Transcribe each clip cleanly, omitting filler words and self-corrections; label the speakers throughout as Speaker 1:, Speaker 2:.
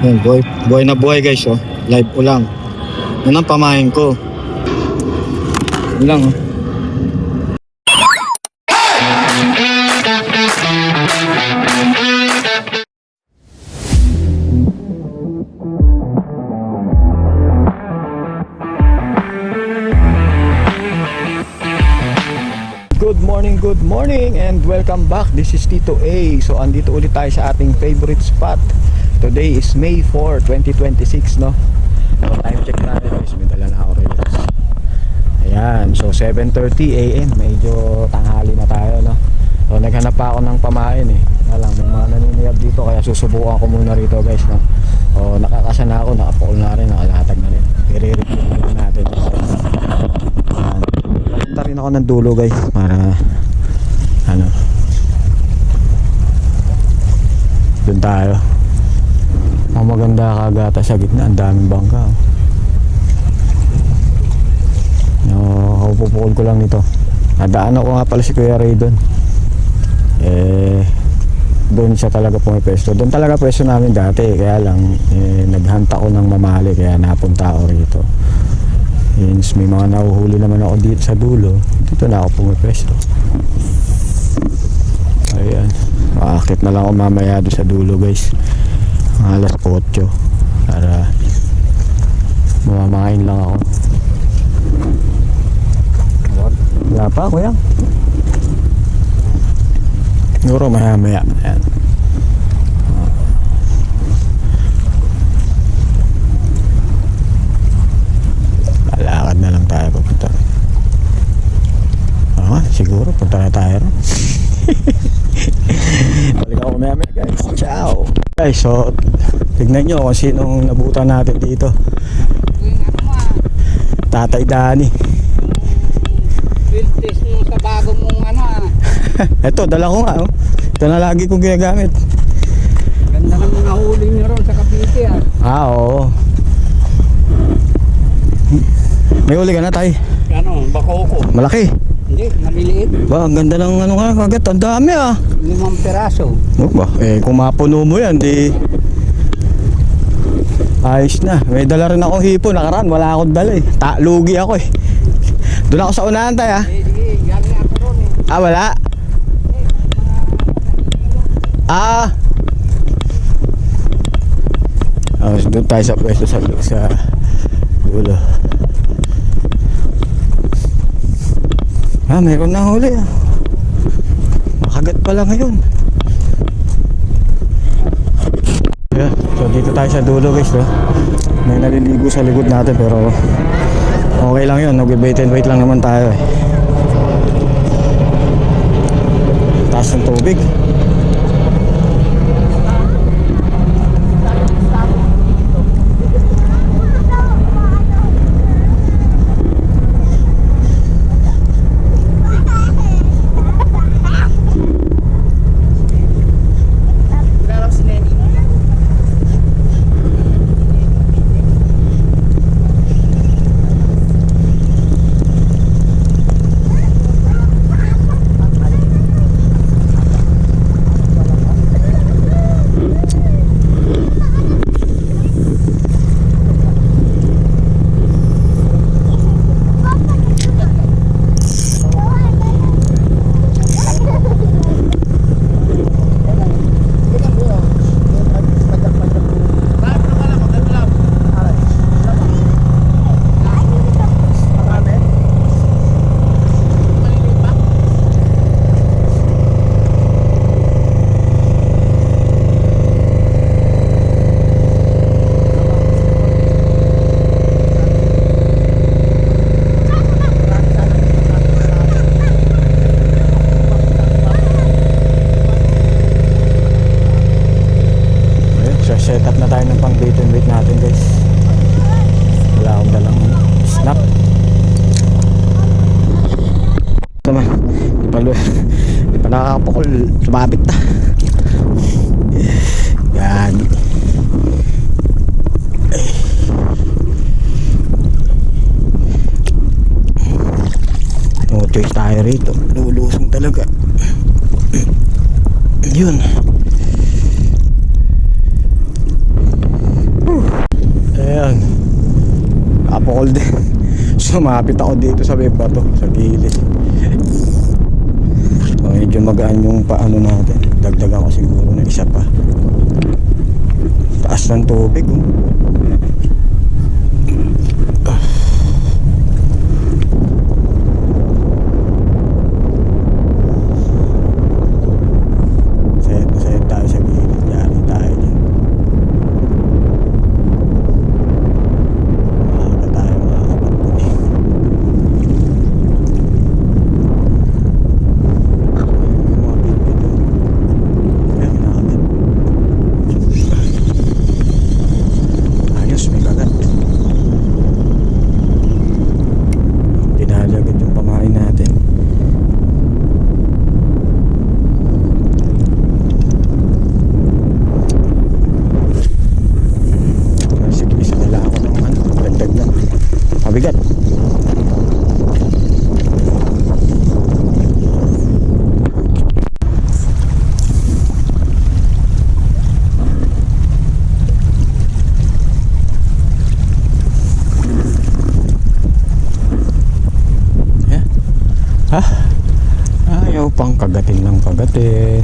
Speaker 1: Yan, buhay na buhay guys, oh. Live ko lang. Yan ang pamain ko. Yan lang, oh. Good morning and welcome back. This is Tito A. So andito ulit tayo sa ating favorite spot. Today is May 4, 2026, no? So time check natin guys, may dala na ako rin. Ayan, so 7:30 AM, medyo tanghali na tayo, no? So naghanap pa ako ng pamain eh. Alam, may mga naniniyab dito kaya susubukan ko muna rito guys, no? So nakakasa na ako, nakapukol na rin, nakalatag na rin. I-review na lang natin. Ayan. Punta rin ako ng dulo guys para ano, doon tayo. Ang maganda kagata sa gitna, ang daming bangka. Pupukol ko lang nito. Nadaan ako nga pala si Kuya Ray doon. Doon siya talaga pumipesto. Doon talaga pwesto namin dati. Kaya lang naghanta ko ng mamali, kaya napunta ako rito. May mga nahuhuli naman ako dito sa dulo. Dito na ako pumipesto. Ayan, maakit na lang ako mamaya doon sa dulo guys, alas 8 para mamamain lang ako. Wala pa kuya, siguro maya maya. Ayan. Lalakad na lang tayo papunta. Siguro punta na tayo. Balik ako maya guys. Ciao guys. So tignan nyo kung sinong nabutan natin dito. Tatay Danny.
Speaker 2: Filters mo sa bago mong
Speaker 1: Ito dala ko nga, oh. Ito na lagi kong ginagamit.
Speaker 2: Ganda ng mga huli nyo ron sa Cavite
Speaker 1: Oo. May huli ka na tay?
Speaker 2: Ano, bakoko.
Speaker 1: Malaki.
Speaker 2: Hindi, maliliit.
Speaker 1: Ba, ang ganda ng ano nga kagat. Ang dami
Speaker 2: 5 peraso.
Speaker 1: Ba, kung mapuno mo yan, di ayos na. May dala rin ako hipo. Nakaraan, wala akong dala eh. Lugi ako eh. Doon ako sa unahan tayo
Speaker 2: Sige, galing ako ron eh.
Speaker 1: Wala. Doon tayo sa pwesto sa dulo. Mayroon na huli makagat pala ngayon. Yeah, so dito tayo sa dulo guys, no? May naliligo sa likod natin pero okay lang yun, nag-wait and wait lang naman tayo eh. Taas ng tubig. Set up na tayo ng pang bait and wait natin guys. Wala akong dalang snap. Naman, di pa nakakapukol, sumabit na. Yan. No choice tayo rito, lulusong talaga. Yun. bumukol din. Sumapit ako dito sa may bato, sa gilid. So, medyo magaan yung paano natin. Dagdagan ko siguro na isa pa. Taas ng tubig, oh. Sayad na sayad tayo sa gilid. Yari tayo dyan. Maaga tayo makakapagpuni. Yung mga bibig, oh. Kaya namin. Ayos, may kagat. Dinali agad yung pamain natin. Sige, isa nila ako ng dagdag na. Mabigat. Ha? Ayaw pang kagatin ng kagatin.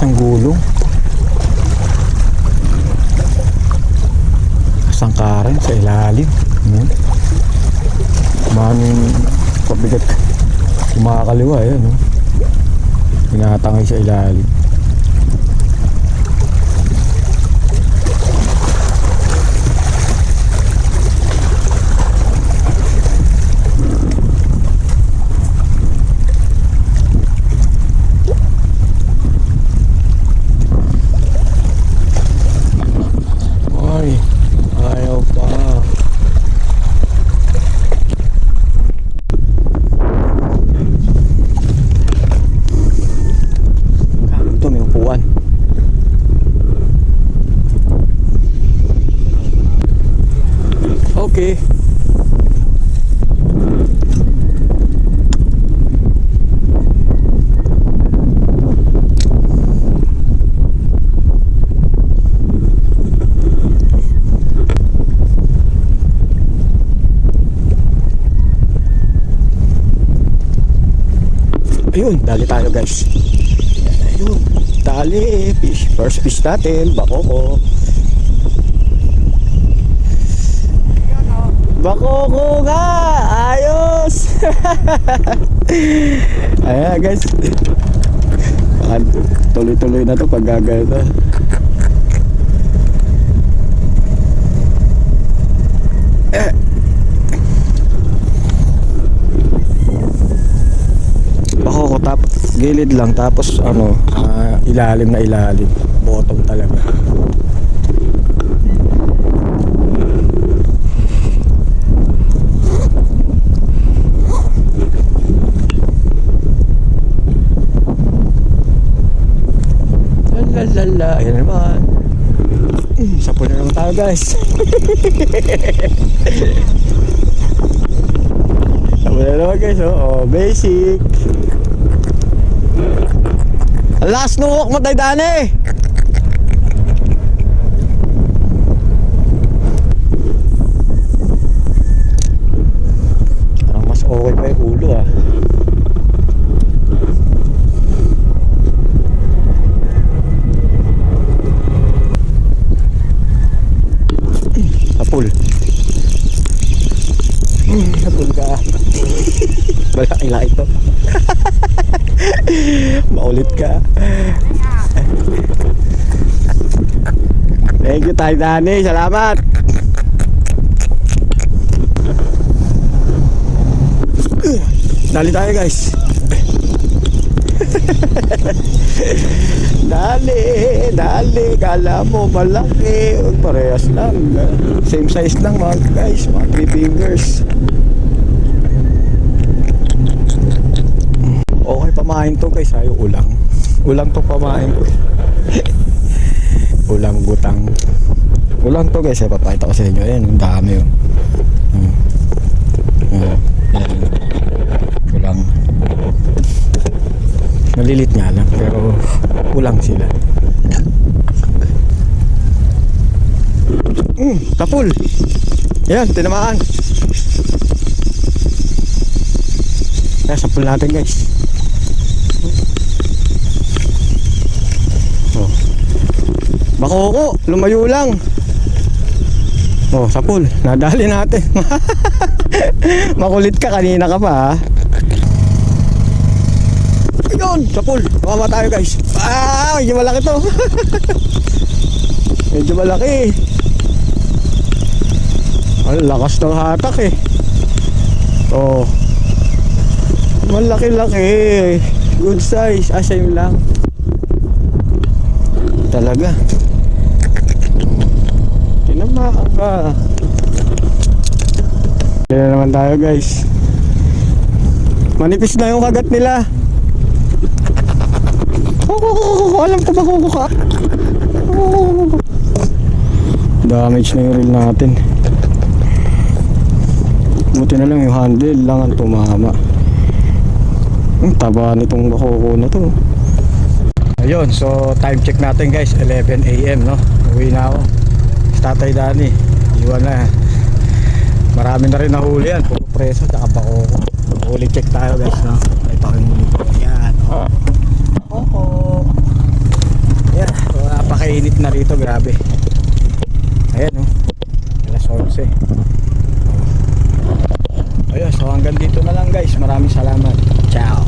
Speaker 1: Ang gulong sangkaran sa ilalim. Maraming pabigat kumakaliwa yan, no? Pinatangay sa ilalim. Ayaw pa. Ito may upuan. Okay. Ayun, dali tayo guys. Ayun, dali. Fish. First fish natin, bakoko. Bakoko nga! Ayos! Ayan guys. Tuloy-tuloy na to pag gagawin. Bakoko tapos gilid lang, tapos ano, ilalim na ilalim, bottom talaga. Lalalala, ayan naman. Sapo na naman tayo guys. Sapo na naman guys, oh, basic. Last nuwok mo tayo, Dani. Parang mas okay pa yung ulo, ah. Sapul. Sapul ka. Malaki nga ito. Maulit ka. Thank you tayo, Dani. Salamat. Dali tayo guys. Dali, dali, kala mo malaki. Parehas lang. Same size lang mga guys, mga 3 fingers. Okay, pamain to guys, ayo ulang. Ulang to pamain ko. Ulang butang. Ulang to guys, papakita ko sa inyo. Ayan, ang dami yun. Ayan. Ulang. Malilit nga lang, pero ulang sila. Tapul. Ayan, tinamaan. Kaya sapul natin guys. Oh. Makoko, lumayo lang. Oh, sapul, nadali natin. Makulit ka, kanina ka pa ha. Ayun, sapul, mama tayo guys. Medyo malaki to. Medyo malaki. Ang lakas ng hatak eh. Oh. Malaki-laki. Good size. Same lang. Talaga. Tinamaan ka. Kaya naman tayo guys. Manipis na yung kagat nila. Alam ko ba kukuha? Damage na yung reel natin. Buti na lang yung handle lang ang tumama. Ang taba nitong bakoko na to. Ayun, so time check natin guys, 11 AM no. Uwi na ako. Tatay Dani, iwan na. Marami na rin nahuli yan, puro preso tsaka bakoko. Huli check tayo guys no. Ito yung huli ko. Yan. Bakoko. Yan, so, napakainit na rito, grabe. Ayan no. Alas 11. Ayun, so hanggang dito na lang guys. Maraming salamat. Ciao.